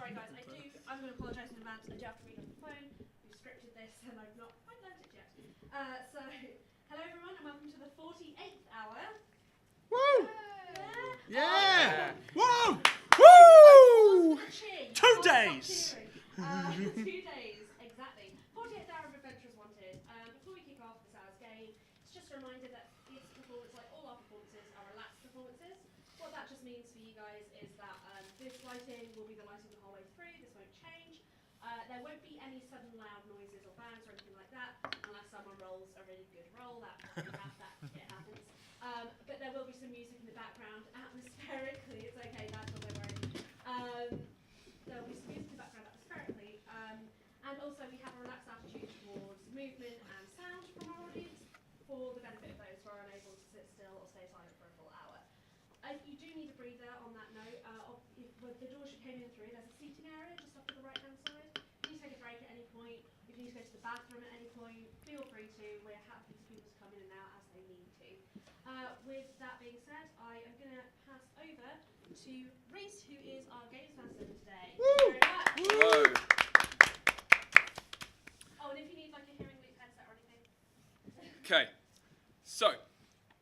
sorry guys, I'm going to apologise in advance. I do have to read off the phone. We've scripted this and I've not quite learnt it yet. So, hello everyone and welcome to the 48th hour. Woo! Yeah! Woo! Woo! 2 days! 2 days, exactly. 48th hour of Adventurers Wanted. Before we kick off this hour's game, it's just a reminder that this performance, like all our performances, are relaxed performances. What that just means for you guys is that this lighting will be the lighting the whole way through. This won't change. There won't be any sudden loud noises or bangs or anything like that, unless someone rolls a really good roll. That it happens. But there will be some music in the background. Atmospherically, it's okay. That's what we're worried. There will be some music in the background atmospherically. And also we have a relaxed attitude towards movement and sound from our audience for the benefit of those who are unable to sit still or stay silent for a full hour. If you do need a breather on that note, with the doors you came in through, there's a seating area just off to the right hand side. If you need to take a break at any point, if you need to go to the bathroom at any point, feel free to. We're happy for people to come in and out as they need to. With that being said, I am going to pass over to Reese, who is our games master today. Woo! Thank you very much. Oh, and if you need like a hearing loop headset or anything. Okay, so,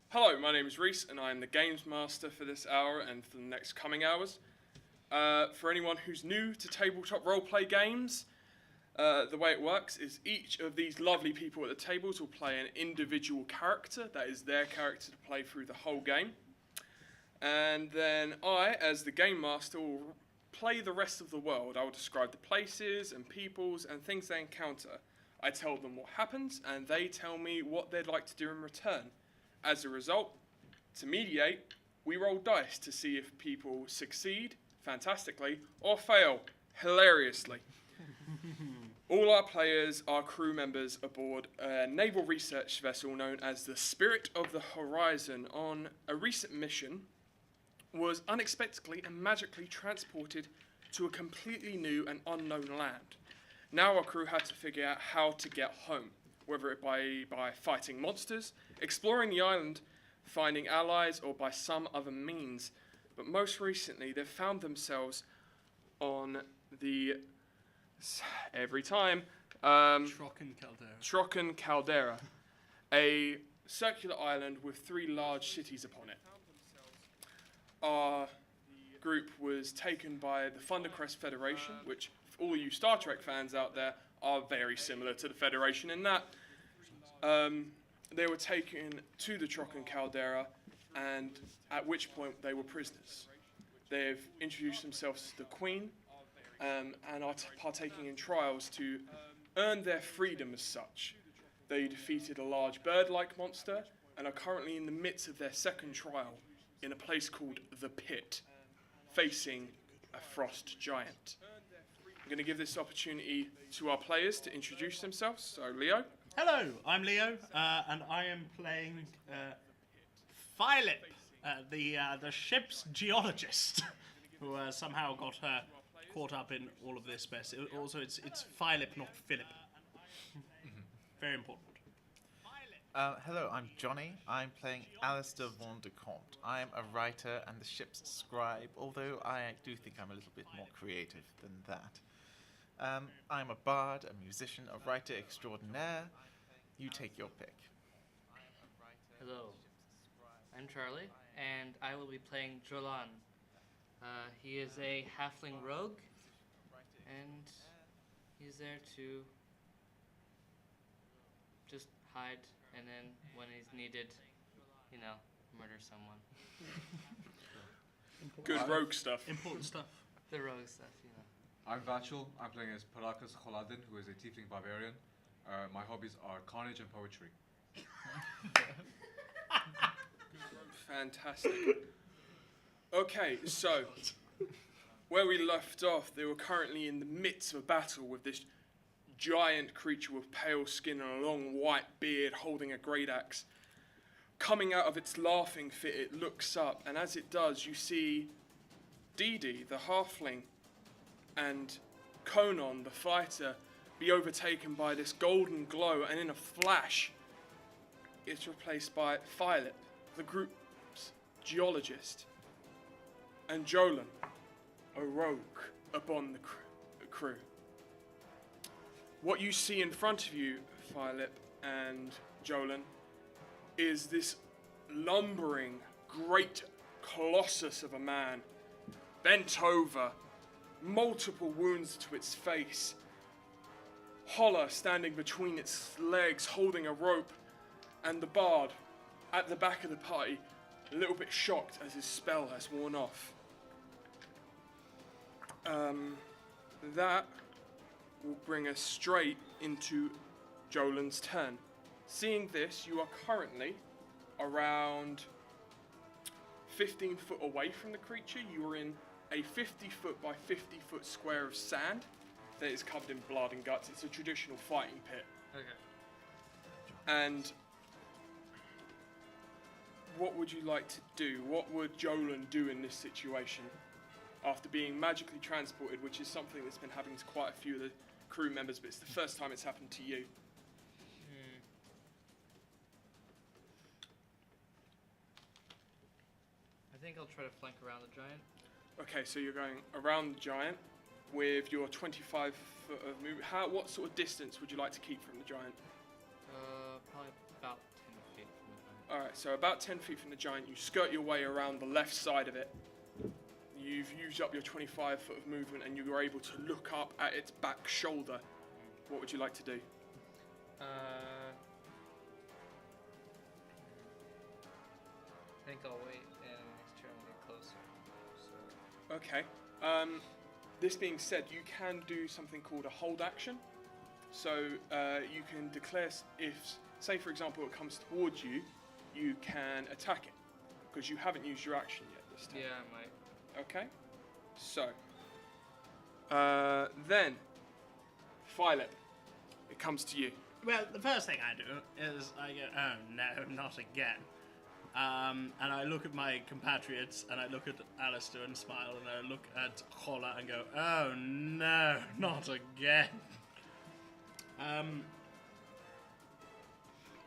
hello, my name is Reese and I am the Games Master for this hour and for the next coming hours. For anyone who's new to tabletop roleplay games, the way it works is each of these lovely people at the tables will play an individual character, that is their character to play through the whole game. And then I, as the Game Master, will play the rest of the world. I will describe the places and peoples and things they encounter. I tell them what happens, and they tell me what they'd like to do in return. As a result, to mediate, we roll dice to see if people succeed fantastically or fail hilariously. All our players are crew members aboard a naval research vessel known as the Spirit of the Horizon on a recent mission was unexpectedly and magically transported to a completely new and unknown land. Now our crew had to figure out how to get home, whether it by fighting monsters, exploring the island, finding allies, or by some other means. But most recently, they've found themselves on the Trocken Caldera, a circular island with 3 large cities upon it. Our group was taken by the Thundercrest Federation, which, for all you Star Trek fans out there, are very similar to the Federation in that they were taken to the Trocken Caldera, and at which point they were prisoners. They've introduced themselves to the Queen and are partaking in trials to earn their freedom as such. They defeated a large bird-like monster and are currently in the midst of their second trial in a place called the Pit, facing a frost giant. I'm going to give this opportunity to our players to introduce themselves. So, Leo. Hello, I'm Leo, and I am playing Philip, the ship's geologist, who somehow got caught up in all of this mess. Also, it's Philip, not Philip. Very important. Hello, I'm Johnny. I'm playing Alistair Vaughan de Comte. I am a writer and the ship's scribe, although I do think I'm a little bit more creative than that. I'm a bard, a musician, a writer extraordinaire. You take your pick. Hello, I'm Charlie, and I will be playing Jolan. He is a halfling rogue, and he's there to just hide, and then when he's needed, murder someone. Good rogue stuff. Important stuff. The rogue stuff, I'm Vachel. I'm playing as Parakas Kholadin, who is a tiefling barbarian. My hobbies are carnage and poetry. Fantastic. Okay, so where we left off, they were currently in the midst of a battle with this giant creature with pale skin and a long white beard holding a great axe. Coming out of its laughing fit, it looks up, and as it does, you see Dee Dee, the halfling, and Conan, the fighter, be overtaken by this golden glow, and in a flash, it's replaced by Philip, the group's geologist, and Jolan, a rogue upon the crew. What you see in front of you, Firelip and Jolan, is this lumbering, great colossus of a man, bent over, multiple wounds to its face, Holler standing between its legs, holding a rope, and the bard at the back of the party, a little bit shocked as his spell has worn off. That will bring us straight into Jolan's turn. Seeing this, you are currently around 15 foot away from the creature. You are in a 50 foot by 50 foot square of sand that is covered in blood and guts. It's a traditional fighting pit. Okay. And what would you like to do? What would Jolan do in this situation after being magically transported, which is something that's been happening to quite a few of the crew members, but it's the first time it's happened to you? I think I'll try to flank around the giant. Okay, so you're going around the giant with your 25 foot of movement. What sort of distance would you like to keep from the giant? Probably about 10 feet from the giant. Alright, so about 10 feet from the giant, you skirt your way around the left side of it. You've used up your 25 foot of movement and you are able to look up at its back shoulder. What would you like to do? I think I'll wait and next turn I'll get closer. So. Okay. This being said, you can do something called a hold action. So you can declare if, say for example, it comes towards you, you can attack it because you haven't used your action yet this time. Yeah, I might. Okay. So then, Philip, it comes to you. Well, the first thing I do is I go, oh no, not again. And I look at my compatriots, and I look at Alistair and smile, and I look at Holla and go, oh no, not again.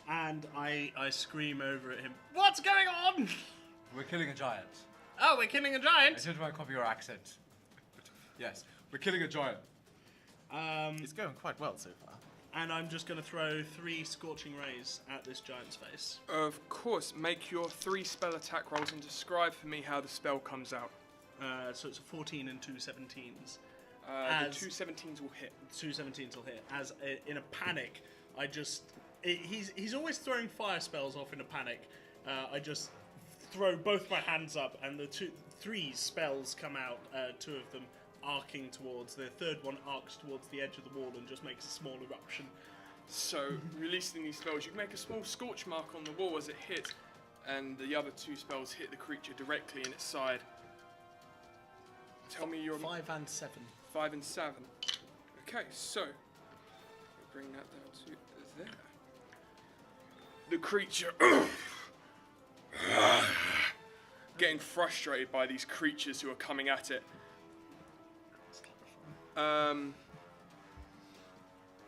And I scream over at him, what's going on? We're killing a giant. Oh, we're killing a I giant? didn't want to copy your accent. Yes, we're killing a giant. It's going quite well so far. And I'm just going to throw 3 scorching rays at this giant's face. Of course, make your 3 spell attack rolls and describe for me how the spell comes out. So it's a 14 and 2 17s. The 2 17s will hit. 2 17s will hit. In a panic, he's always throwing fire spells off in a panic. I just throw both my hands up, and the 3 spells come out. 2 of them arcing towards. The third one arcs towards the edge of the wall and just makes a small eruption. So, releasing these spells, you can make a small scorch mark on the wall as it hits, and the other 2 spells hit the creature directly in its side. Tell me your 5 and 7. 5 and 7. Okay, so we'll bring that down to there. The creature getting frustrated by these creatures who are coming at it.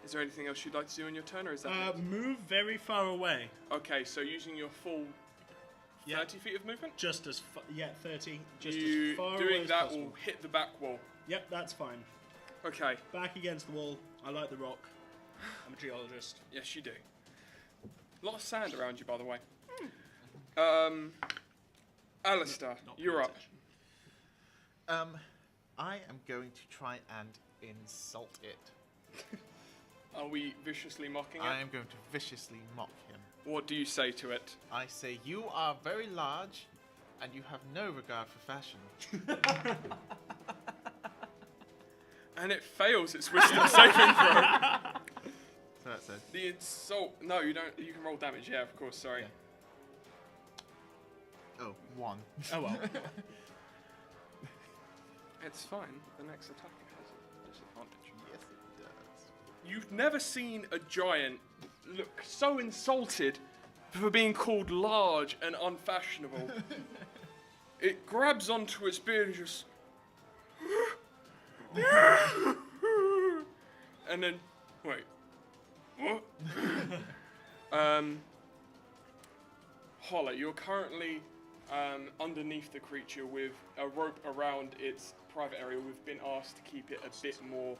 Is there anything else you'd like to do on your turn, or is that it? Move very far away. Okay, so using your full 30 feet of movement? Just as 30. Just You as far away doing as that possible. will hit the back wall. Yep, that's fine. Okay. Back against the wall. I like the rock. I'm a geologist. Yes, you do. A lot of sand around you, by the way. Alistair, Not you're up. I am going to try and insult it. Are we viciously mocking it? I am going to viciously mock him. What do you say to it? I say, you are very large, and you have no regard for fashion. And it fails its wisdom saving throw. So that's it. The insult. No, you don't. You can roll damage. Yeah, of course. Sorry. Yeah. Oh, 1. Oh well. It's fine. The next attacker has a disadvantage. Yes, it does. You've never seen a giant look so insulted for being called large and unfashionable. It grabs onto its beard and just. And then. Wait. What? Holler, you're currently underneath the creature with a rope around its private area. We've been asked to keep it a bit more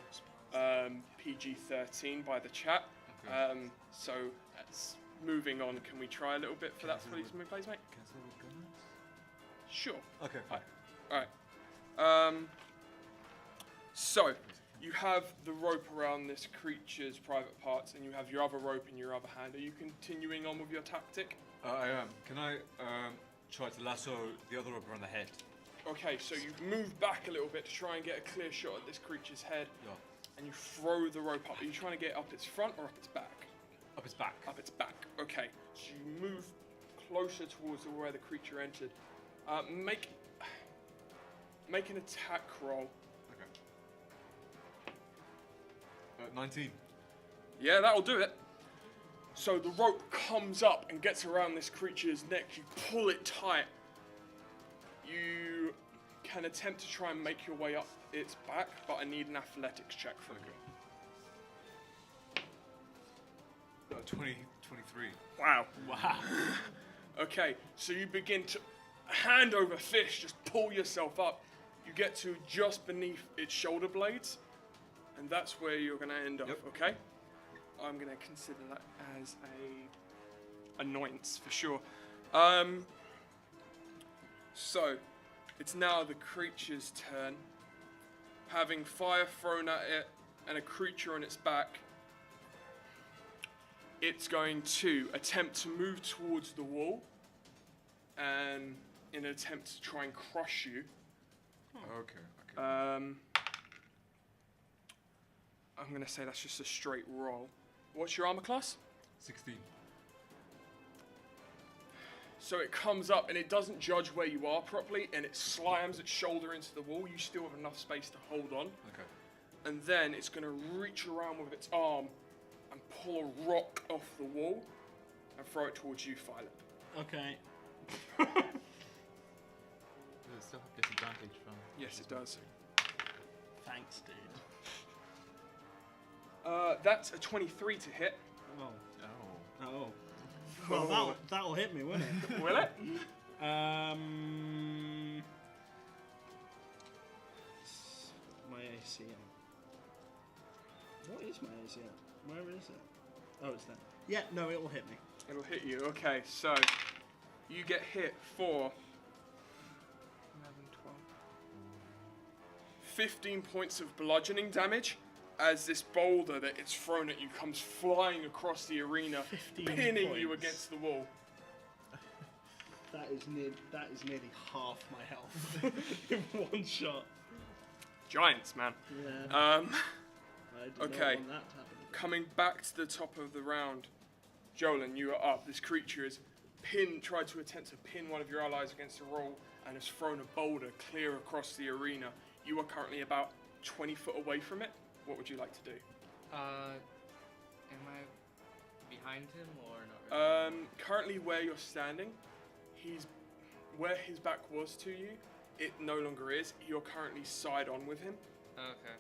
PG-13 by the chat. Okay. So that's moving on. Can we try a little bit for that, please, mate? Can I say what gun is? Sure. Okay, fine. Alright. So, you have the rope around this creature's private parts, and you have your other rope in your other hand. Are you continuing on with your tactic? I am. Can I try to lasso the other rope around the head? Okay, so you move back a little bit to try and get a clear shot at this creature's head, Yeah. and you throw the rope up. Are you trying to get up its front or up its back? Up his back. Up its back. Okay, so you move closer towards where the creature entered. Make an attack roll. Okay. 19. Yeah, that'll do it. So the rope comes up and gets around this creature's neck. You pull it tight. You can attempt to try and make your way up its back, but I need an athletics check from you. 23. Wow. Wow. Okay, so you begin to hand over fist, just pull yourself up. You get to just beneath its shoulder blades, and that's where you're going to end up, Yep. okay? I'm going to consider that as a annoyance for sure. So, it's now the creature's turn. Having fire thrown at it and a creature on its back, it's going to attempt to move towards the wall and in an attempt to try and crush you. Okay. I'm going to say that's just a straight roll. What's your armor class? 16. So it comes up and it doesn't judge where you are properly, and it slams its shoulder into the wall. You still have enough space to hold on. Okay. And then it's going to reach around with its arm and pull a rock off the wall and throw it towards you, Philip. Okay. Does it still have disadvantage from? Yes, it does. Thanks, dude. That's a 23 to hit. Oh. Oh. Oh. Well, that'll hit me, won't it? Will it? My ACM. What is my ACM? Where is it? Oh, it's there. Yeah, no, it will hit me. It'll hit you. Okay, so you get hit for 11, 12, 15 points of bludgeoning damage as this boulder that it's thrown at you comes flying across the arena, 15 pinning you points. against the wall. That is nearly half my health in one shot. Giants, man. Yeah. I do not okay. want that to happen. Coming back to the top of the round, Jolan, you are up. This creature has tried to attempt to pin one of your allies against a wall and has thrown a boulder clear across the arena. You are currently about 20 foot away from it. What would you like to do? Am I behind him or not really? Currently where you're standing, where his back was to you, it no longer is. You're currently side on with him. Okay.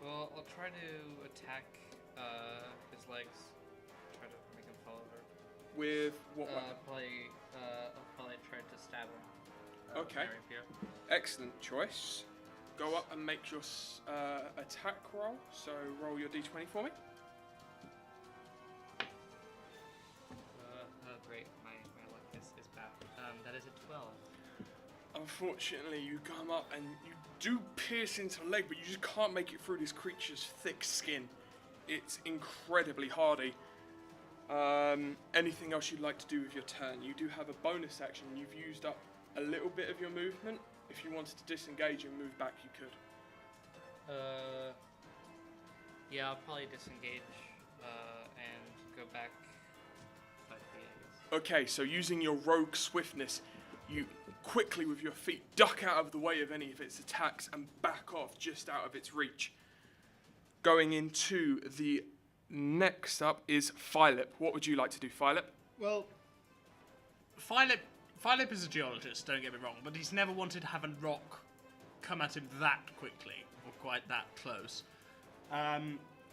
Well, I'll try to attack his legs. Try to make him fall over. With what weapon? I'll probably try to stab him. Okay. with my rapier. Excellent choice. Go up and make your attack roll. So roll your d20 for me. Great. My luck is bad. That is a 12. Unfortunately, you come up and you do pierce into the leg, but you just can't make it through this creature's thick skin. It's incredibly hardy. Anything else you'd like to do with your turn? You do have a bonus action. You've used up a little bit of your movement. If you wanted to disengage and move back, you could. Yeah, I'll probably disengage and go back 5 feet, I guess. Okay, so using your rogue swiftness, you quickly with your feet duck out of the way of any of its attacks and back off just out of its reach. Going into the next up is Philip. What would you like to do, Philip? Well, Philip is a geologist, don't get me wrong, but he's never wanted to have a rock come at him that quickly, or quite that close.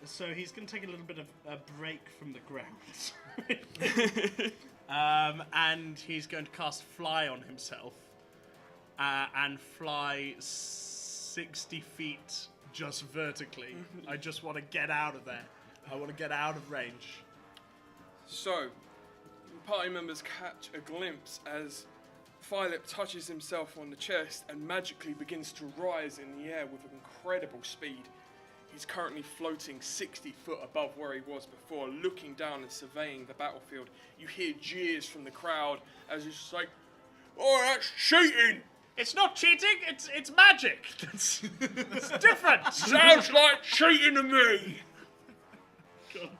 So he's going to take a little bit of a break from the ground. And he's going to cast Fly on himself, and fly 60 feet just vertically. I just want to get out of there. I want to get out of range. So, party members catch a glimpse as Philip touches himself on the chest and magically begins to rise in the air with incredible speed. He's currently floating 60 foot above where he was before, looking down and surveying the battlefield. You hear jeers from the crowd as it's just like, "Oh, that's cheating! It's not cheating, it's magic. It's different. Sounds like cheating to me!" God.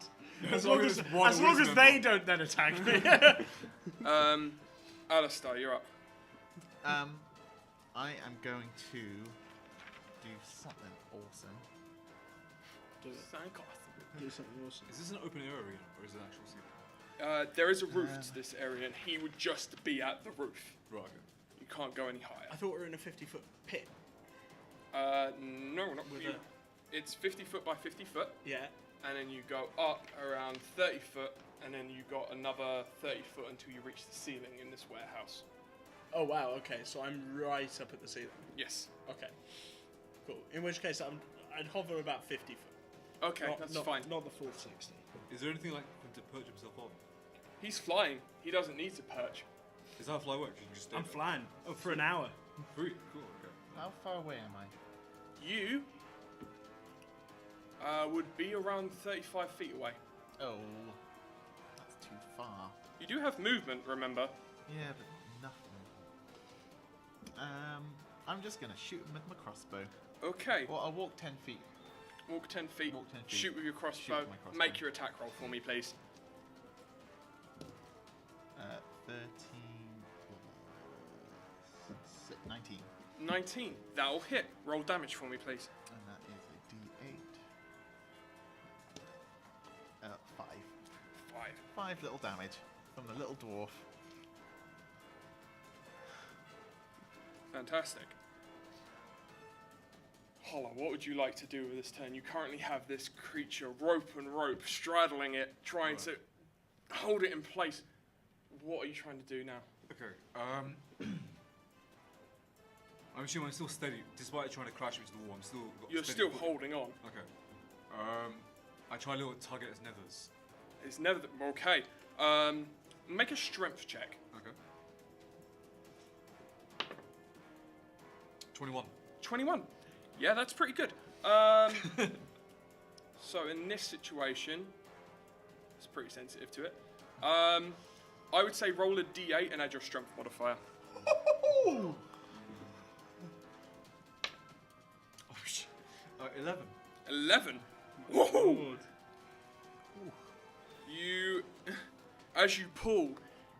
As As long as one as wisdom they point. don't then attack me. Alistair, you're up. I am going to do something awesome. Do something awesome. Is this an open air arena or is it an actual ceiling? There is a roof to this area, and he would just be at the roof. Right, okay. You can't go any I higher. thought we were in a 50-foot pit. No, not With really. It's 50 foot by 50 foot, Yeah. and then you go up around 30 foot, and then you got another 30 foot until you reach the ceiling in this warehouse. Oh wow. Okay, so I'm right up at the ceiling. Yes. Okay. Cool. In which case, I'd hover about 50 foot. Okay, that's not, fine. Not the full 60. Is there anything like him to perch himself on? He's flying. He doesn't need to perch. Is that how fly works? You can just stay I'm there? flying for an hour. Free. Cool, okay. How far away am I? You would be around 35 feet away. Oh, that's too far. You do have movement, remember? Yeah, but nothing. I'm just gonna shoot him with my crossbow. Okay. Or I'll walk 10 feet. Walk 10 feet. Walk 10 feet. Shoot with your Shoot crossbow. with my crossbow. Make your attack roll for me, please. 13 plus 19. 19. That'll hit. Roll damage for me, please. And that is a D8. 5. 5. 5 little damage from the little dwarf. Fantastic. Holla, what would you like to do with this turn? You currently have this creature rope and rope, straddling it, trying to hold it in place. What are you trying to do now? Okay. I'm assuming I'm still steady, despite trying to crash into the wall. I'm still. Got You're steady still footing. holding on. Okay. I try a little tug at his nethers. It's never okay. Make a strength check. Okay. 21. 21. Yeah, that's pretty good. So in this situation, it's pretty sensitive to it. I would say roll a d8 and add your strength modifier. Oh shit. 11. 11. Whoa! You, as you pull,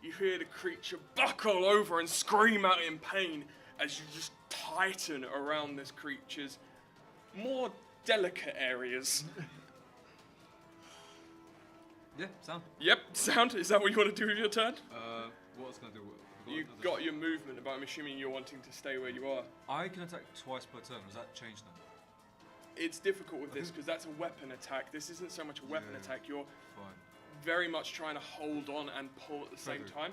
you hear the creature buckle over and scream out in pain as you just tighten around this creature's more delicate areas. Yeah, sound. Yep, sound. Is that what you want to do with your turn? What else can I do? You've got your movement, but I'm assuming you're wanting to stay where you are. I can attack twice per turn. Does that change now? It's difficult with this because that's a weapon attack. This isn't so much a weapon Yeah. attack. You're Fine. very much trying to hold on and pull at the same Perfect. time.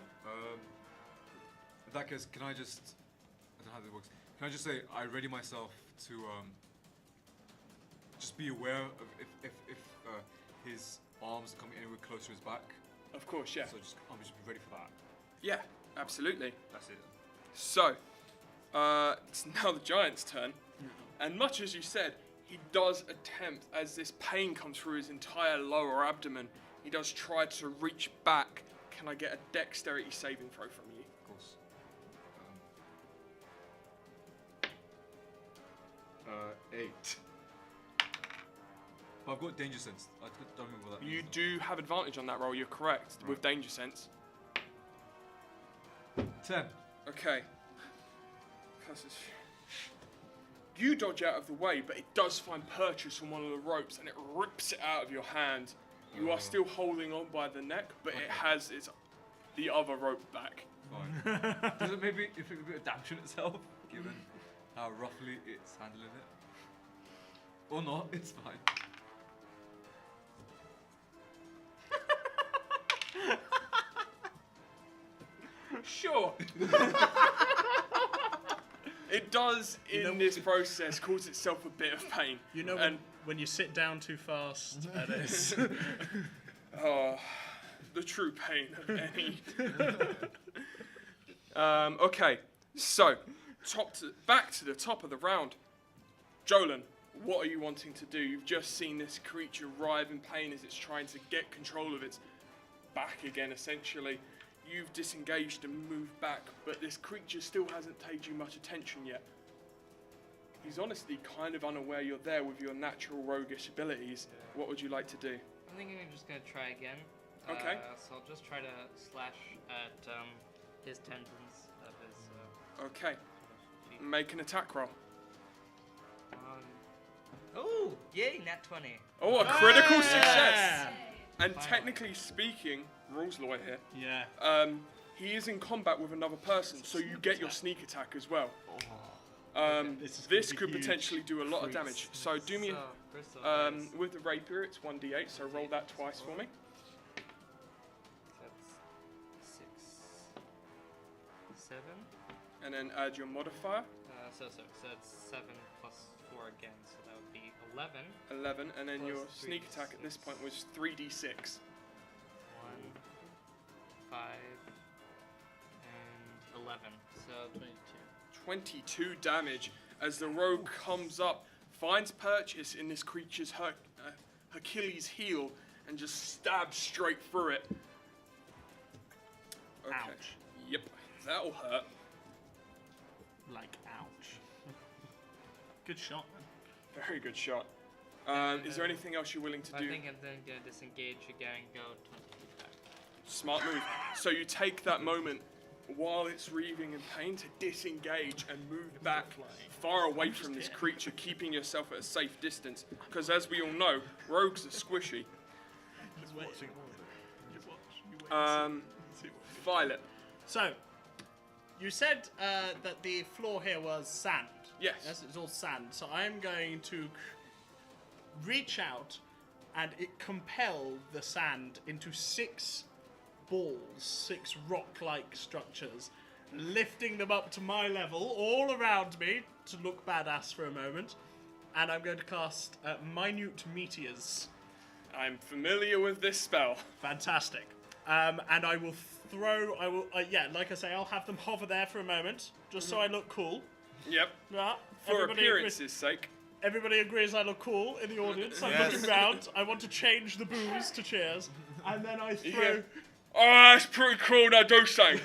In that case, can I just? I don't know how that works. Can I just say I ready myself to just be aware of if his arms are coming anywhere close to his back. Of course, yeah. So I'll just be ready for that. Yeah, absolutely. That's it. So, it's now the giant's turn. And much as you said, he does attempt, as this pain comes through his entire lower abdomen, he does try to reach back. Can I get a dexterity saving throw from you? Of course. 8. But I've got danger sense. I don't remember what that You means. do have advantage on that roll, you're correct, with danger sense. 10. Okay. You dodge out of the way, but it does find purchase on one of the ropes and it rips it out of your hand. You are still holding on by the neck, but it has the other rope back. Fine. Does it maybe inflict a bit of damage on itself, given how roughly it's handling it? Or not, it's fine. Sure. It does You know- in this process cause itself a bit of pain. You know and when you sit down too fast, and it's... oh, the true pain of any. Okay, so back to the top of the round. Jolan, what are you wanting to do? You've just seen this creature writhe in pain as it's trying to get control of its back again, essentially. You've disengaged and moved back, but this creature still hasn't paid you much attention yet. He's honestly kind of unaware you're there with your natural roguish abilities. What would you like to do? I think I'm just gonna try again. Okay. So I'll just try to slash at his tendons of his. Okay, feet. make an attack roll. Oh, yay, nat 20. Oh, a critical Yeah. success! Yay. And Finally. technically speaking, rules lawyer here, Yeah. he is in combat with another person, so you get your sneak attack as well. This is This gonna be could huge. potentially do a lot of Freaks. damage. So do me, So, first off, guys, with the rapier, it's 1d8, so roll that twice for me. that's 6, 7. And then add your modifier, So it's 7 plus 4 again, so that would be 11. 11, and then Plus your sneak attack at this 3d6. point was 3d6. 1, 5, and 11. So 22. 22 damage as the rogue comes up, finds purchase in this creature's Achilles heel, and just stabs straight through it. Okay. Ouch. Yep, that'll hurt. Like, ouch. Good shot, man. Very good shot. Is there anything else you're willing to I do? think I'm then gonna disengage again and go 22 back. Smart move. So you take that moment while it's wreathing in pain to disengage and move back far away from this creature, keeping yourself at a safe distance. Because as we all know, rogues are squishy. Violet. So, you said that the floor here was sand. Yes. Yes, it's all sand. So I'm going to reach out and compel the sand into 6 balls, 6 rock-like structures, lifting them up to my level, all around me, to look badass for a moment. And I'm going to cast minute meteors. I'm familiar with this spell. Fantastic. And I will throw. Like I say, I'll have them hover there for a moment, just so I look cool. Yep. Yeah. For Everybody appearances' sake. Everybody agrees I look cool in the audience. I'm Yes. looking round. I want to change the boos to cheers. And then I throw. Yeah. Oh, that's pretty cool. Now do something.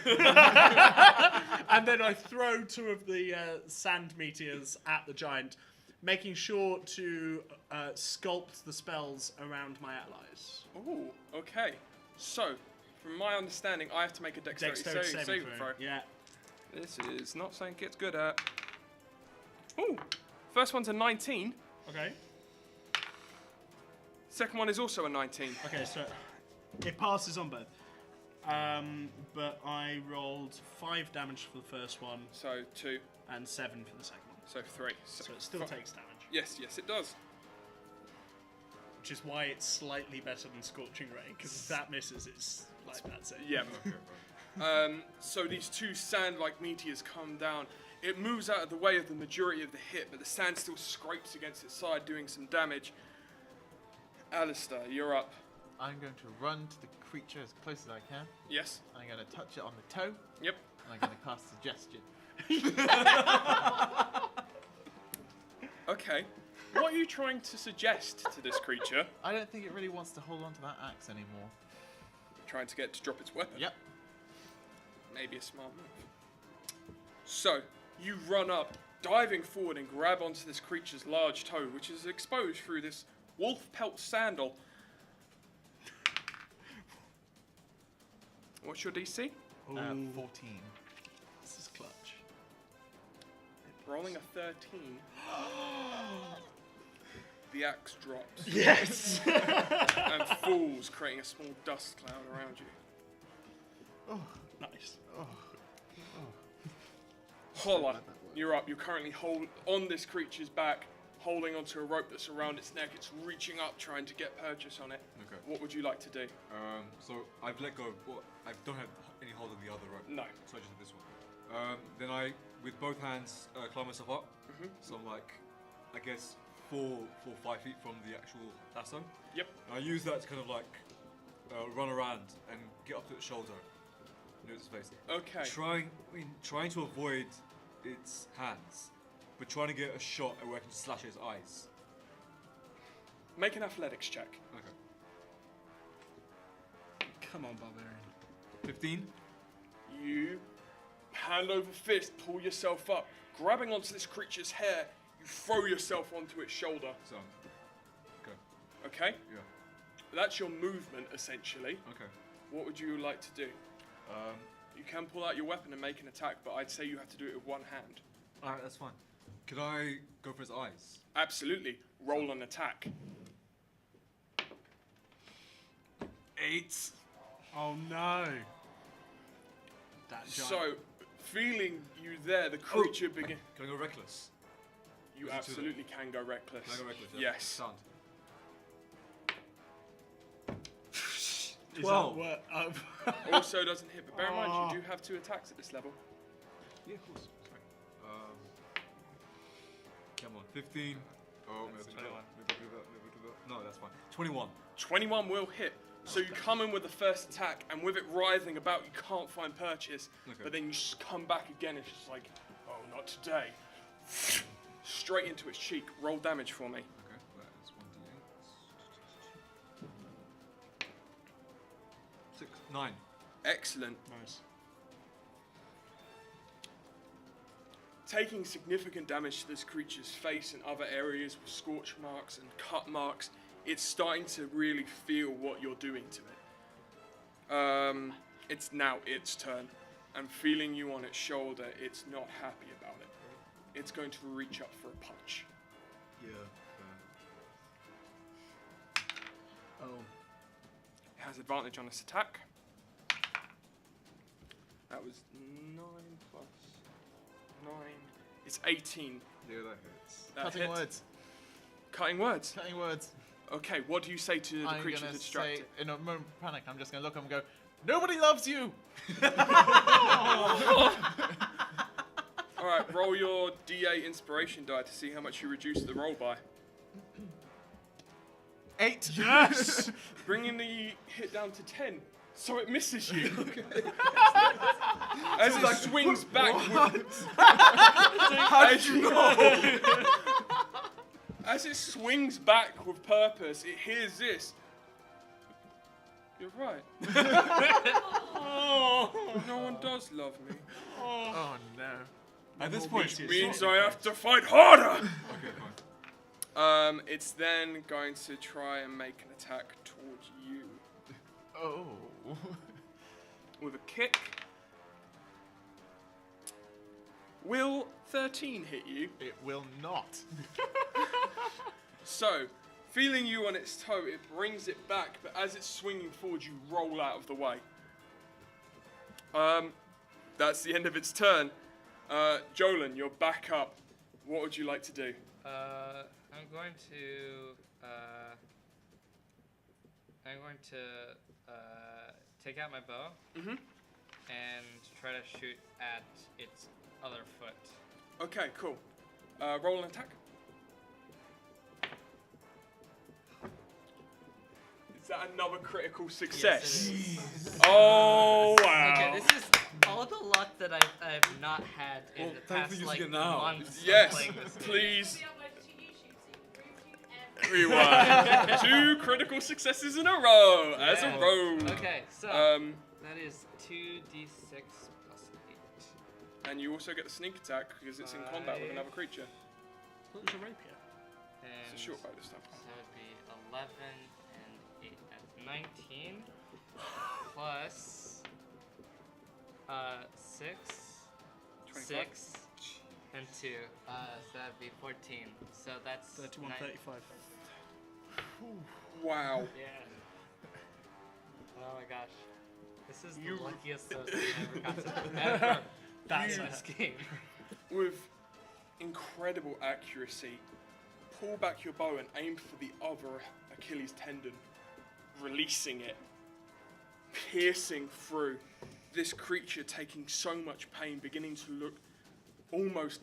And then I throw 2 of the sand meteors at the giant, making sure to sculpt the spells around my allies. Ooh, okay. So, from my understanding, I have to make a dexterity saving throw. Yeah. This is not something it's good at. Ooh, first one's a 19. Okay. Second one is also a 19. Okay, so it passes on both. But I rolled 5 damage for the first one So 2, and 7 for the second one. so 3. So it still takes damage. Yes, it does. Which is why it's slightly better than Scorching Ray, because if that misses, it's like that's it. Yeah. So these 2 sand-like meteors come down. It moves out of the way of the majority of the hit, but the sand still scrapes against its side, doing some damage. Alistair, you're up. I'm going to run to the creature as close as I can. Yes? I'm going to touch it on the toe, Yep. and I'm going to cast Suggestion. Okay. What are you trying to suggest to this creature? I don't think it really wants to hold on to that axe anymore. Trying to get it to drop its weapon. Yep. Maybe a smart move. So, you run up, diving forward and grab onto this creature's large toe, which is exposed through this wolf pelt sandal. What's your DC? 14. This is clutch. Rolling a 13. The axe drops Yes! and falls, creating a small dust cloud around you. Nice. Holla, you're up. You're currently on this creature's back, holding onto a rope that's around its neck. It's reaching up, trying to get purchase on it. Okay. What would you like to do? So I've let go. Well, I don't have any hold of the other rope. No. So I just have this one. Then I with both hands, climb myself up. Mhm. So I'm like, I guess 4 or 5 feet from the actual lasso. Yep. And I use that to kind of like run around and get up to its shoulder, near its face. Okay. Trying to avoid its hands, but trying to get a shot at where I can slash its eyes. Make an athletics check. Okay. Come on, barbarian. 15. You, hand over fist, pull yourself up, grabbing onto this creature's hair. You throw yourself onto its shoulder. So. Okay. Okay. Yeah. That's your movement, essentially. Okay. What would you like to do? You can pull out your weapon and make an attack, but I'd say you have to do it with one hand. Alright, that's fine. Can I go for his eyes? Absolutely. Roll an attack. 8. Oh no. That giant. So, feeling you there, the creature begin. Can I go reckless? You Is it too absolutely can go reckless. Can I go reckless? Yeah. Yes. Sound. Is 12. that what, Also doesn't hit, but bear in mind Oh. you do have 2 attacks at this level. Yeah, of course. Sorry. Come on, 15. Oh, That's maybe 21. No, that's fine. 21. 21 will hit. So you come in with the first attack, and with it writhing about, you can't find purchase. Okay. But then you just come back again, it's just like, oh, not today. Straight into its cheek. Roll damage for me. Okay, that is 1d8. 6, 9. Excellent. nice. Taking significant damage to this creature's face and other areas with scorch marks and cut marks, it's starting to really feel what you're doing to it. It's now its turn, and feeling you on its shoulder, it's not happy about it. It's going to reach up for a punch. Yeah. Oh. It has advantage on this attack. That was 9 plus 9. It's 18. Yeah, that hits. That Cutting hit. words. Cutting words. Cutting words. Okay, what do you say to the I'm creature gonna to distract say, it? in a moment of panic, I'm just gonna look at him and go, "Nobody loves you." Alright, roll your D8 inspiration die to see how much you reduce the roll by. 8. Yes! Bringing the hit down to 10, so it misses you. As it swings back with... As you As it swings back with purpose, it hears this. You're right. No one does love me. Oh no. At this point, Which means I have to fight harder! Okay, fine. It's then going to try and make an attack towards you. Oh. With a kick. Will 13 hit you? It will not. So, feeling you on its toe, it brings it back, but as it's swinging forward, you roll out of the way. That's the end of its turn. Jolan, you're back up. What would you like to do? I'm going to take out my bow Mhm. and try to shoot at its other foot. Okay, cool. Roll an attack. Is that another critical success? Yes, it is. Oh, wow. Okay, this is all the luck that I've not had in Well, the thanks for past using like it now. months Yes, of playing this game. please. We uploaded to YouTube so you can prove to everyone. 2 critical successes in a row as a Yeah. rogue. Okay, so Um, that is 2d6 plus 8. and you also get the sneak attack because it's in combat with another creature. I thought it was a rapier. And It's a short bow this time. so that would be 11 and 8. That's 19 plus 6, 25. 6, and 2. So that'd be 14. So that's 31, 9. 35. Wow. Yeah. Oh my gosh. This is You- the luckiest dose I've ever gotten ever That's in it. this game. With incredible accuracy, pull back your bow and aim for the other Achilles tendon, releasing it, piercing through. This creature taking so much pain, beginning to look almost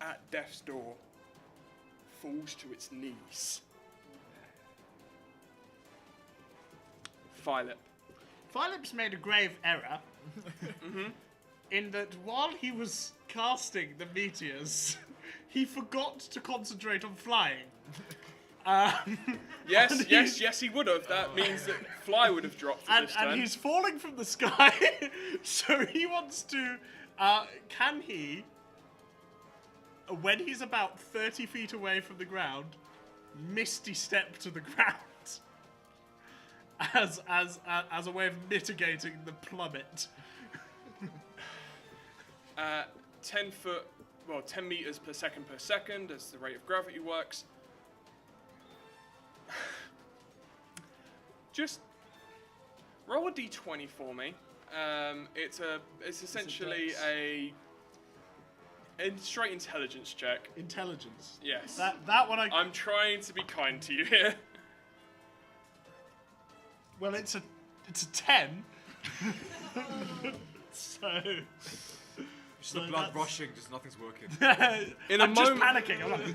at death's door, falls to its knees. Philip. Philip's made a grave error. In that while he was casting the meteors, he forgot to concentrate on flying. Yes, he would have. That means that Fly would have dropped for this turn. And he's falling from the sky, so he wants to. Can he, when he's about 30 feet away from the ground, misty step to the ground as a way of mitigating the plummet? 10 meters per second as the rate of gravity works. Just roll a d20 for me. It's essentially a straight intelligence check. Intelligence. Yes. That one I'm trying to be kind to you here. Well, it's a 10. So. Just the blood rushing, just nothing's working. I'm just panicking. I'm like,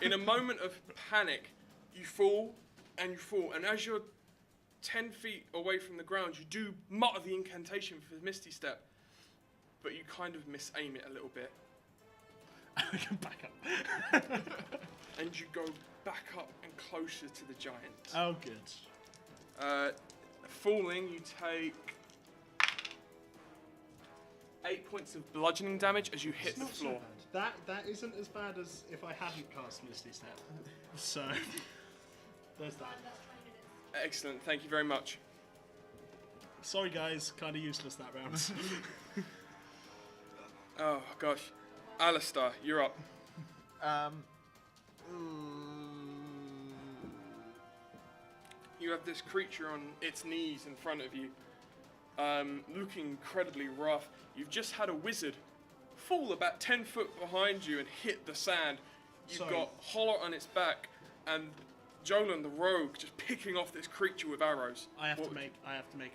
in a moment of panic, you fall, and as you're 10 feet away from the ground, you do mutter the incantation for Misty Step, but you kind of misaim it a little bit. I can back up. And you go back up and closer to the giant. Oh, good. Falling, you take 8 points of bludgeoning damage as you hit the floor. So bad. That isn't as bad as if I hadn't cast Misty Step. So there's that. Excellent, thank you very much. Sorry guys, kind of useless that round. Oh gosh, Alistair, you're up. You have this creature on its knees in front of you, looking incredibly rough. You've just had a wizard fall about 10 foot behind you and hit the sand. You've got Holler on its back, and Jolan the rogue just picking off this creature with arrows. I have to make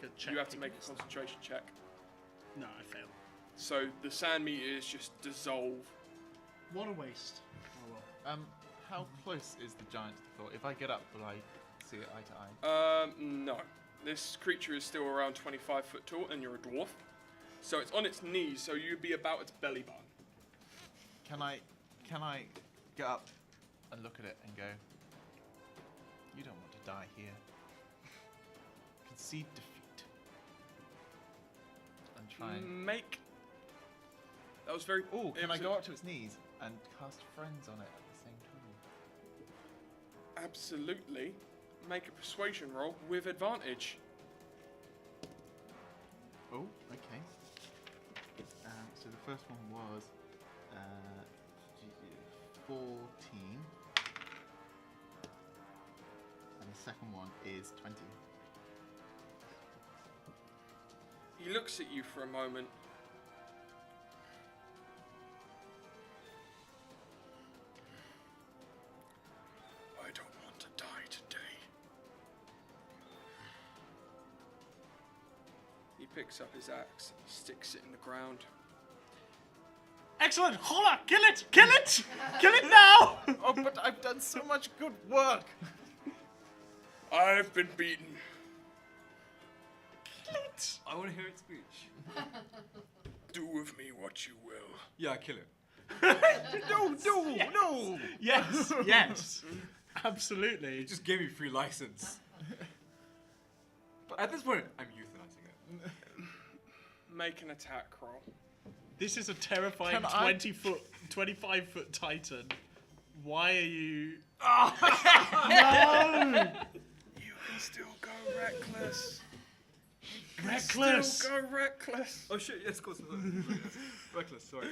a check. You have to make a concentration check. No, I failed. So the sand meteors just dissolve. What a waste. Oh well. How close is the giant to the floor? If I get up, will I see it eye to eye? No. This creature is still around 25 foot tall, and you're a dwarf. So it's on its knees, so you'd be about its belly button. Can I get up and look at it and go, you don't want to die here. Concede defeat. And try and... That was very... Oh, can I go up to its knees and cast Friends on it at the same time? Absolutely. Make a persuasion roll with advantage. Oh, okay. So the first one was 14. And the second one is 20. He looks at you for a moment. I don't want to die today. He picks up his axe, sticks it in the ground. Excellent! Holler! Kill it! Kill it! Kill it now! Oh, but I've done so much good work! I've been beaten. Kill it! I want to hear its speech. Do with me what you will. Yeah, kill it. No! Yes, yes. Absolutely. It just gave me free license. But at this point, I'm euthanizing it. Make an attack roll. This is a terrifying Can I- 25-foot Titan. Why are you... You can still go reckless. Reckless! Still go reckless. Oh shit, yes, of course. Reckless, sorry.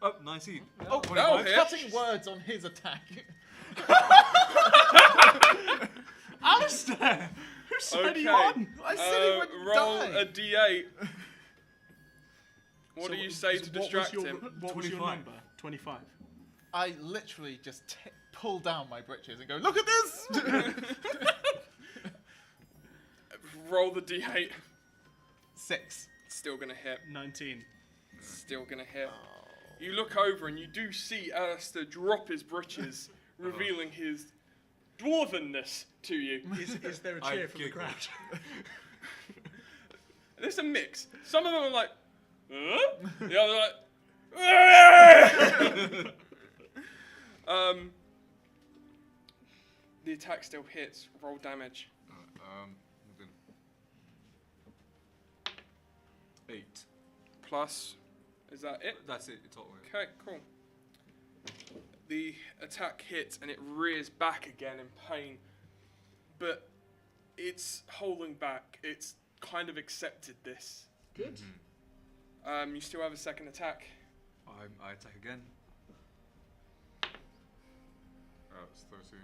Oh, 19. Oh, 25. no, cutting words on his attack. Alistair! Whose side are you Okay. on? I said he would roll die. a d8. What So do you say to what distract was your, him? What was your 25. number? 25. I literally just pull down my britches and go, look at this! 'Roll the d8. 6. Still gonna hit. 19. Still gonna hit. You look over and you do see Alistair drop his breeches, revealing his dwarvenness to you. Is there a I cheer from the giggle. crowd? There's a mix. Some of them are like, huh? The other like, the attack still hits. Roll damage. We're gonna 8. Plus, is that it? That's it. Totally. Okay, cool. The attack hits and it rears back again in pain, but it's holding back. It's kind of accepted this. Good. You still have a second attack. I attack again. That's 13.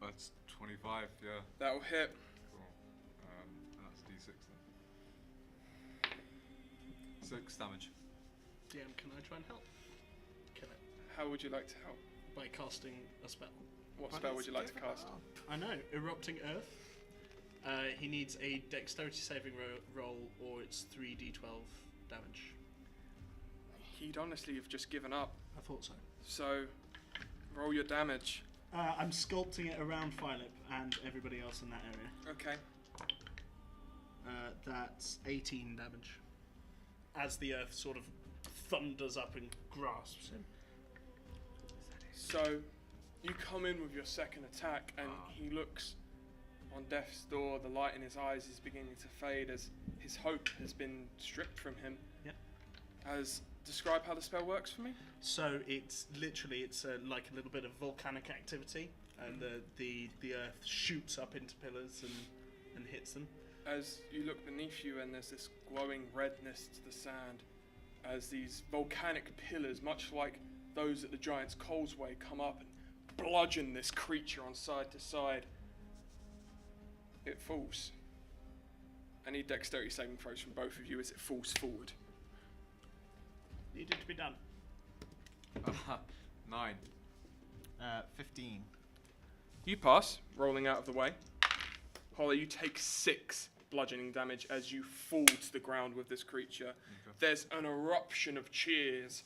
That's 25. Yeah. That'll hit. Cool. That's D6 then. 6 damage. DM, can I try and help? Kill it How would you like to help? by casting a spell. What spell would you like to cast? I know, Erupting Earth. He needs a dexterity saving roll or it's 3d12 damage. He'd honestly have just given up. I thought so. So, roll your damage. I'm sculpting it around Philip and everybody else in that area. Okay. That's 18 damage. As the earth sort of thunders up and grasps him. So, you come in with your second attack, and he looks on death's door. The light in his eyes is beginning to fade as his hope has been stripped from him. Yep. Describe how the spell works for me. So it's literally like a little bit of volcanic activity, and the earth shoots up into pillars and hits them. As you look beneath you, and there's this glowing redness to the sand, as these volcanic pillars, much like those at the Giant's Causeway, come up and bludgeon this creature on side to side. It falls. I need dexterity saving throws from both of you as it falls forward. Needed to be done. 9. 15. You pass, rolling out of the way. Holly, you take 6 bludgeoning damage as you fall to the ground with this creature. Okay. There's an eruption of cheers.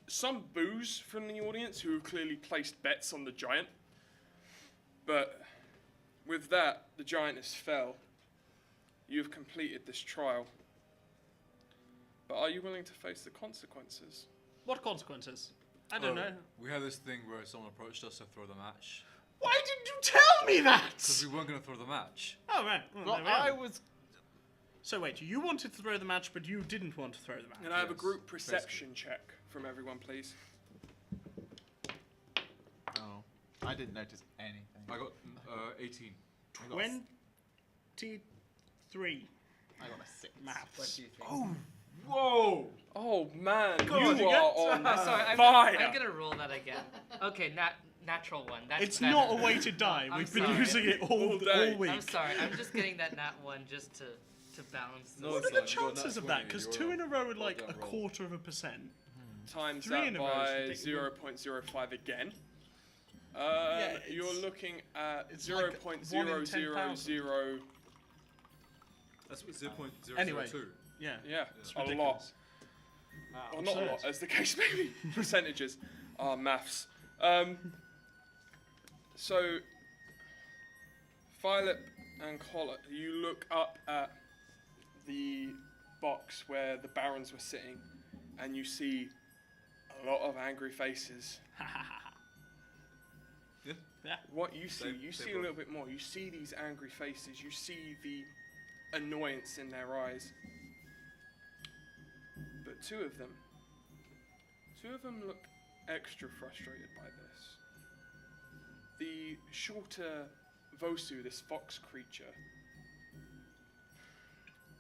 Some boos from the audience who have clearly placed bets on the giant. But with that, the giantess fell. You've completed this trial. But are you willing to face the consequences? What consequences? I don't know. We had this thing where someone approached us to throw the match. Why didn't you tell me that? Because we weren't going to throw the match. Oh, right. Well, Well, there we are. I was. So wait, you wanted to throw the match, but you didn't want to throw the match. And I have a Yes, group perception check from everyone, please. Oh, I didn't notice anything. I got 18. I got 23 I got a 6. maths. Whoa! Oh man, God, you you are get- on Sorry, fire. I'm gonna roll that again. Okay, natural one. That's It's better. not a weighted die. I'm We've been sorry. using it all day. week. I'm sorry. I'm just getting that nat one just to balance this. No, What it's are the fine, you got chances nat of that? 20, Because you're 2 in a row are well like done, a roll. 0.25%. Times 3 that in a row is by ridiculous. 0.05 again. You're it's- looking at it's like 1 in 10,000. That's 0.002. Anyway. Yeah, Yeah. It's a lot. ridiculous. Or not a lot, Absurd. as the case may be. Percentages are maths. So, Philip and Collet, you look up at the box where the barons were sitting, and you see a lot of angry faces. Yeah. What you see, Same- you same see a room. little bit more. You see these angry faces. You see the annoyance in their eyes. But two of them look extra frustrated by this. The shorter Vosu, this fox creature,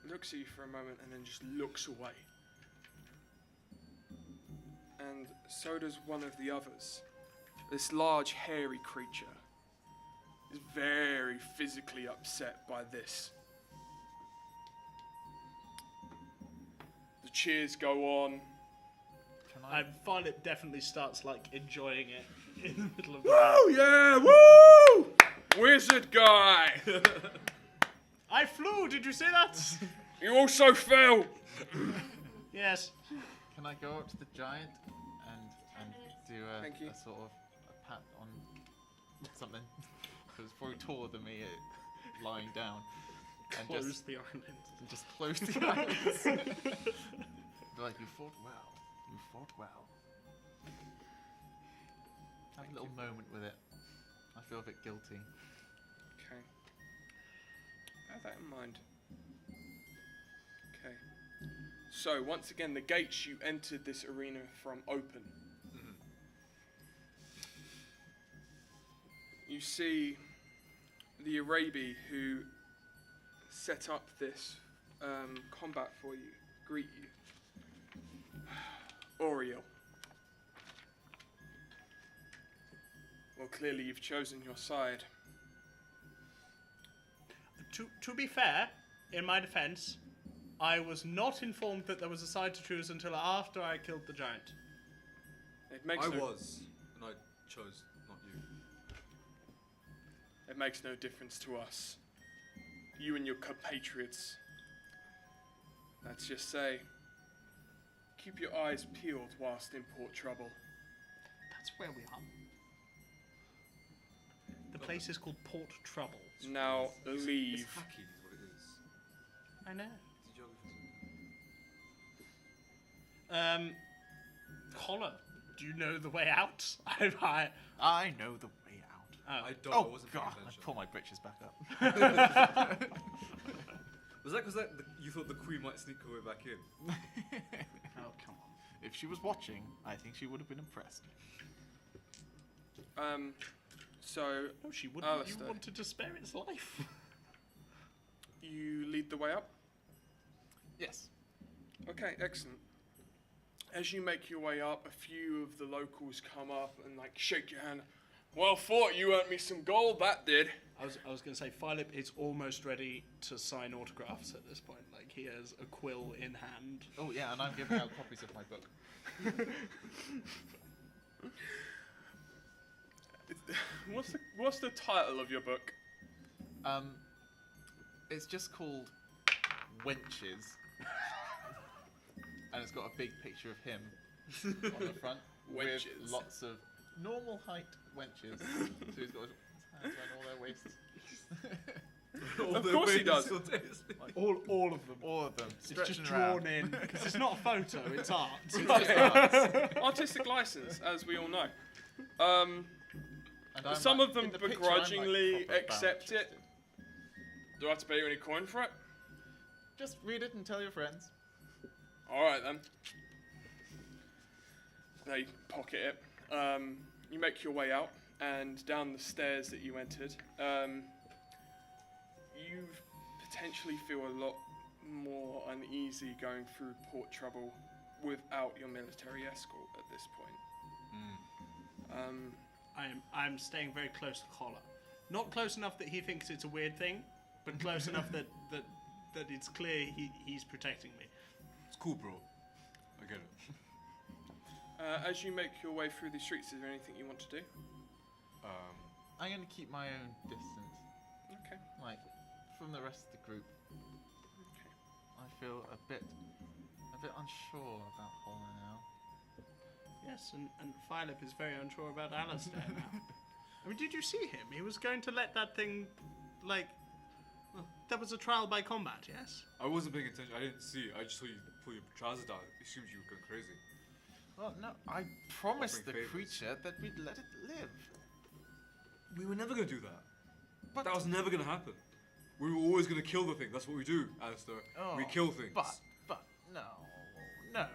looks at you for a moment and then just looks away. And so does one of the others. This large, hairy creature is very physically upset by this. The cheers go on. Can I? Philip definitely starts like enjoying it in the middle of the Oh yeah, woo! Wizard guy! I flew. Did you see that? You also fell. Yes. Can I go up to the giant and do Thank you. a sort of a pat on something? Because it's probably taller than me lying down. And Close the island. just close the eyes. Be like, you fought well. You fought well. Have a little moment with it. I feel a bit guilty. Okay. Bear that in mind. Okay. So, once again, the gates you entered this arena from open. You see the Arabi who set up this combat for you greet you. Oriel. Well, clearly you've chosen your side. To be fair, in my defense, I was not informed that there was a side to choose until after I killed the giant. It makes I no, was, and I chose not you. It makes no difference to us. You and your compatriots. Let's just say, keep your eyes peeled whilst in port trouble. That's where we are. The place is called Port Trouble. Now It's leave. hacky is what it is. I know. It's geography. Collar, do you know the way out? I I know the way out. oh. I don't. I Oh wasn't paying god, I attention. pull my britches back up. Was that because you thought the queen might sneak her way back in? Oh, come on. If she was watching, I think she would have been impressed. So No, she wouldn't. Alistair. You wanted to spare its life. you lead the way up. Yes. Okay, excellent. As you make your way up, a few of the locals come up and like shake your hand. Well fought, you earned me some gold, that did. I was going to say, Philip is almost ready to sign autographs at this point. Like, he has a quill in hand. Oh yeah, and I'm giving out copies of my book. What's the title of your book? It's just called Wenches, and it's got a big picture of him on the front Wenches. with lots of normal height wenches. So he's got his hands around all their waists. Of course he does. All of them. All of them. It's just stretching drawn around. in, because it's not a photo, it's art. Artistic license, as we all know. And I'm Some like- of them in the picture, I'm, begrudgingly like, proper accept bound. it. Do I have to pay you any coin for it? Just read it and tell your friends. Alright then. They pocket it. You make your way out, and down the stairs that you entered, you potentially feel a lot more uneasy going through port trouble without your military escort at this point. I'm staying very close to Collar. Not close enough that he thinks it's a weird thing, but close enough that it's clear he's protecting me. It's cool, bro. I get it. As you make your way through the streets, is there anything you want to do? I'm going to keep my own distance, Okay. like from the rest of the group. Okay. I feel a bit unsure about Holler now. Yes, and Philip is very unsure about Alistair now. I mean, did you see him? He was going to let that thing, like, well, that was a trial by combat, yes? I wasn't paying attention. I didn't see it. I just saw you pull your trousers down. I assumed you were going crazy. Well, no, I promised the Offering favours. creature that we'd let it live. We were never going to do that. But That was never going to happen. We were always going to kill the thing. That's what we do, Alistair. We Oh, kill things. But no.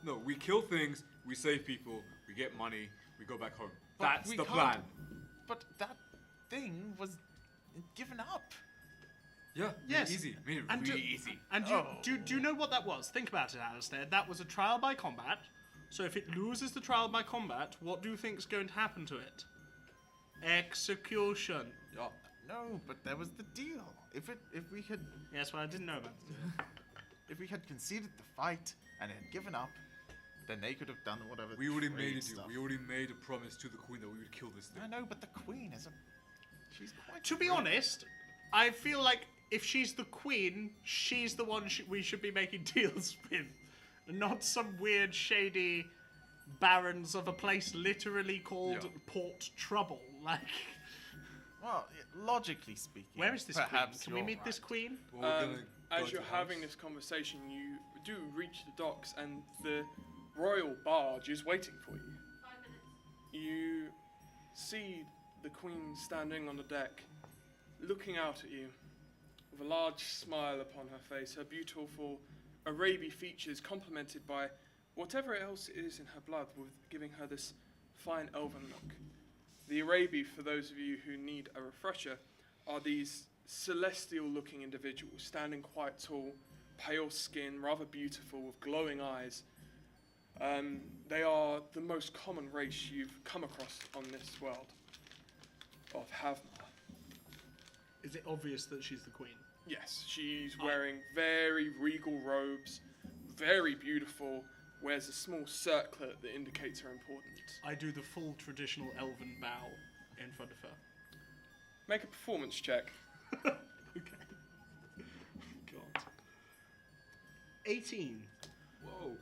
No, we kill things, we save people, we get money, we go back home. But That's we the can't- plan. But that thing was given up. Yeah, Yes. easy. Made it And really do- easy. And do you know what that was? Think about it, Alistair. That was a trial by combat. So if it loses the trial by combat, what do you think's going to happen to it? Execution. Yeah. No, but that was the deal. If we had Yes, well, I didn't know about it. if we had conceded the fight and had given up, then they could have done whatever. We already trade made a deal. stuff. We already made a promise to the queen that we would kill this thing. I know, but the queen is she's quite. To be rude. honest, I feel like if she's the queen, she's the one we should be making deals with, not some weird, shady barons of a place literally called Port Trouble. Like, Well, logically speaking, where is this perhaps queen? Can we you're meet this right. queen? Well, we're gonna As go you're to the having house. this conversation, you do reach the docks, and the royal barge is waiting for you. 5 minutes. You see the queen standing on the deck, looking out at you, with a large smile upon her face, her beautiful Arabian features complemented by whatever else is in her blood, with giving her this fine elven look. The Arabi, for those of you who need a refresher, are these celestial-looking individuals, standing quite tall, pale skin, rather beautiful, with glowing eyes. They are the most common race you've come across on this world of Havmar. Is it obvious that she's the queen? Yes, she's wearing very regal robes, very beautiful, wears a small circlet that indicates her importance. I do the full traditional elven bow in front of her. Make a performance check. Okay. God. 18. Whoa.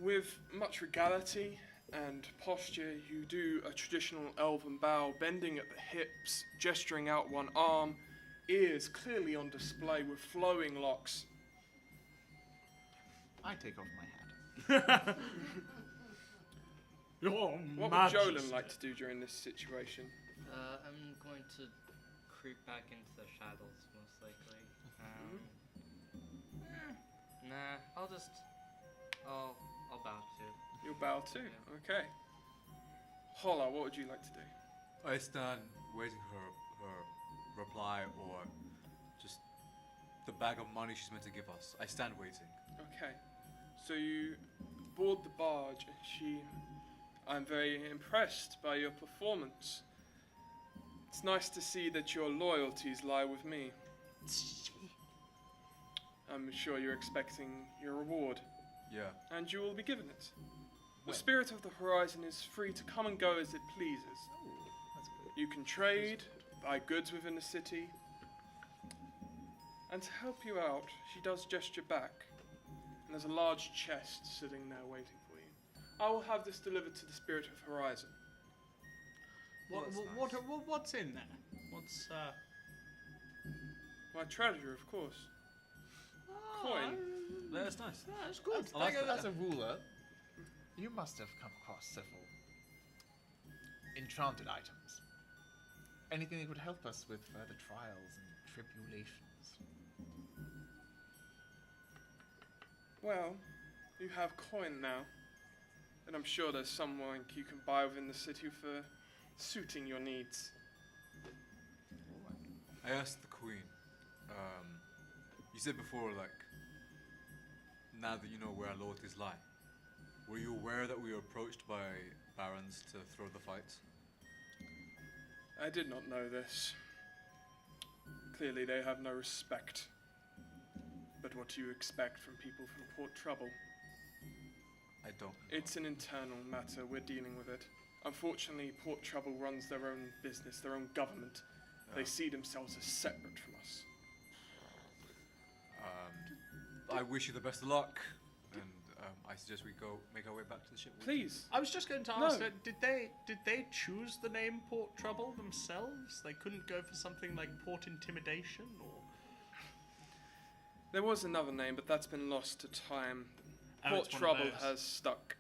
With much regality and posture, you do a traditional elven bow, bending at the hips, gesturing out one arm, ears clearly on display with flowing locks. I take off my hat. Your What would Majesty. Jolin like to do during this situation? I'm going to creep back into the shadows, most likely. Nah, I'll bow too. You'll bow too. Okay. Holla, what would you like to do? I stand waiting for her reply or just the bag of money she's meant to give us. I stand waiting. Okay. So you board the barge, and I'm very impressed by your performance. It's nice to see that your loyalties lie with me. I'm sure you're expecting your reward, Yeah. and you will be given it. The Spirit of the Horizon is free to come and go as it pleases. That's good. You can trade, buy goods within the city, and to help you out, she does gesture back, and there's a large chest sitting there waiting for you. I will have this delivered to the Spirit of Horizon. What's in there? What's My treasure, of course. Coin. That's nice. That's good. I like that. As a ruler, you must have come across several enchanted items. Anything that would help us with further trials and tribulations. Well, you have coin now, and I'm sure there's someone you can buy within the city for suiting your needs. I asked the queen. You said before, like, now that you know where our loyalties lie, were you aware that we were approached by barons to throw the fight? I did not know this. Clearly they have no respect. But what do you expect from people from Port Trouble? I don't know. It's an internal matter, we're dealing with it. Unfortunately, Port Trouble runs their own business, their own government. They see themselves as separate from us. I wish you the best of luck, and I suggest we go make our way back to the ship. Please. I was just going to ask, No. did they choose the name Port Trouble themselves? They couldn't go for something like Port Intimidation, or There was another name, but that's been lost to time. Oh, Port it's one of Trouble those. has stuck.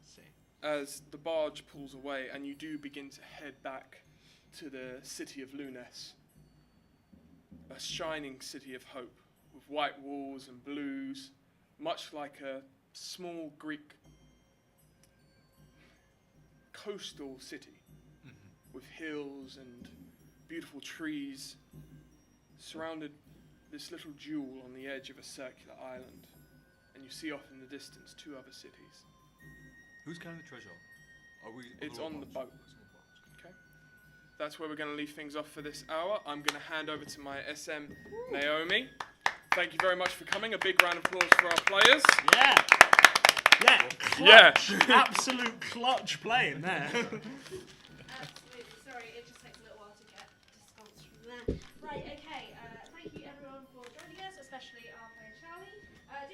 see. As the barge pulls away and you do begin to head back to the city of Lunes, a shining city of hope with white walls and blues, much like a small Greek coastal city with hills and beautiful trees, surrounded this little jewel on the edge of a circular island, and you see off in the distance two other cities. Who's carrying the treasure? Are we? It's on the boat. It's on the boat. Okay. That's where we're going to leave things off for this hour. I'm going to hand over to my SM, Naomi. Thank you very much for coming. A big round of applause for our players. Yeah. Yeah. Yeah. Clutch. Absolute clutch playing there. Absolutely. Sorry, it just takes a little while to get response from there. Right, okay. Thank you especially our player Charlie.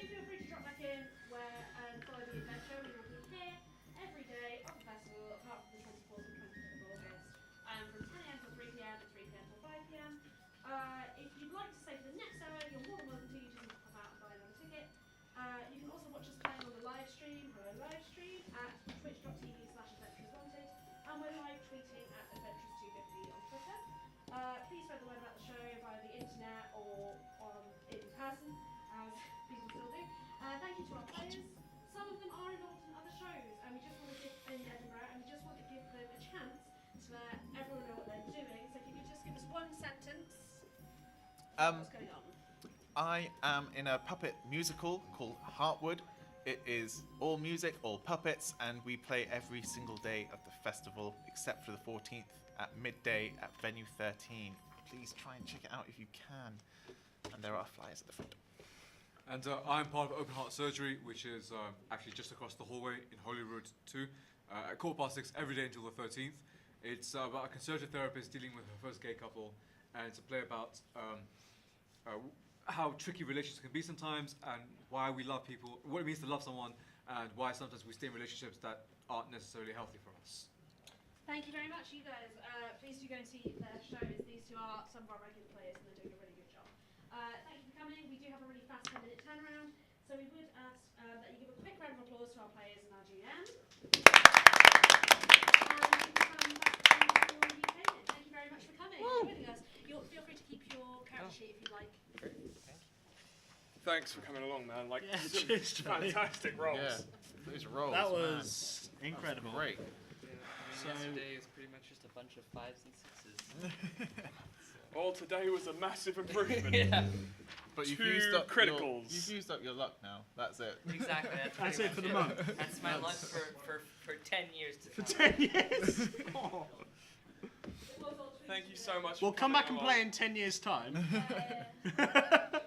Do feel free to drop back in and follow the adventure. We will be here every day of the festival, apart from the 24th and 25th of August, from 10 a.m. till 3 p.m. and 3 p.m. till 5 p.m. If you'd like to stay for the next hour, you're more than welcome to. You just need to pop out and buy another ticket. You can also watch us playing on the live stream, at twitch.tv/adventureswanted, and we're live tweeting at adventures250 on Twitter. Please spread the word about the show via the internet or in person, as people still do. Thank you to our players. Some of them are involved in other shows, and we just want to give in Edinburgh, and we just want to give them a chance to let everyone know what they're doing. So if you could just give us one sentence. What's going on? I am in a puppet musical called Heartwood. It is all music, all puppets, and we play every single day of the festival except for the 14th at midday at venue 13. Please try and check it out if you can. And there are flyers at the front. And I'm part of Open Heart Surgery, which is actually just across the hallway in Holyrood 2, at 6:15 every day until the 13th. It's about a conservative therapist dealing with her first gay couple, and it's a play about how tricky relationships can be sometimes, and why we love people, what it means to love someone, and why sometimes we stay in relationships that aren't necessarily healthy for us. Thank you very much, you guys. Please do go and see their shows. These two are some of our regular players, and they're doing a really good job. Thank you for coming. We do have a really fast 10-minute turnaround, so we would ask that you give a quick round of applause to our players and our GM. And you can come back to your UK then. Thank you very much for coming and joining us. Feel free to keep your character sheet if you'd like. Thanks for coming along, man. Like, Yeah, some cheers, Charlie. fantastic rolls. Yeah, those rolls. That man. was incredible. Great. Yeah, yesterday is pretty much just a bunch of 5s and 6s. Well, today was a massive improvement. Yeah, But you've Two used up criticals. You've used up your luck now. That's it. exactly. That's pretty it for much the month. That's my luck for 10 years to For come. 10 years. Oh. Thank you so much. We'll for come coming back and along. play in 10 years' time. Yeah.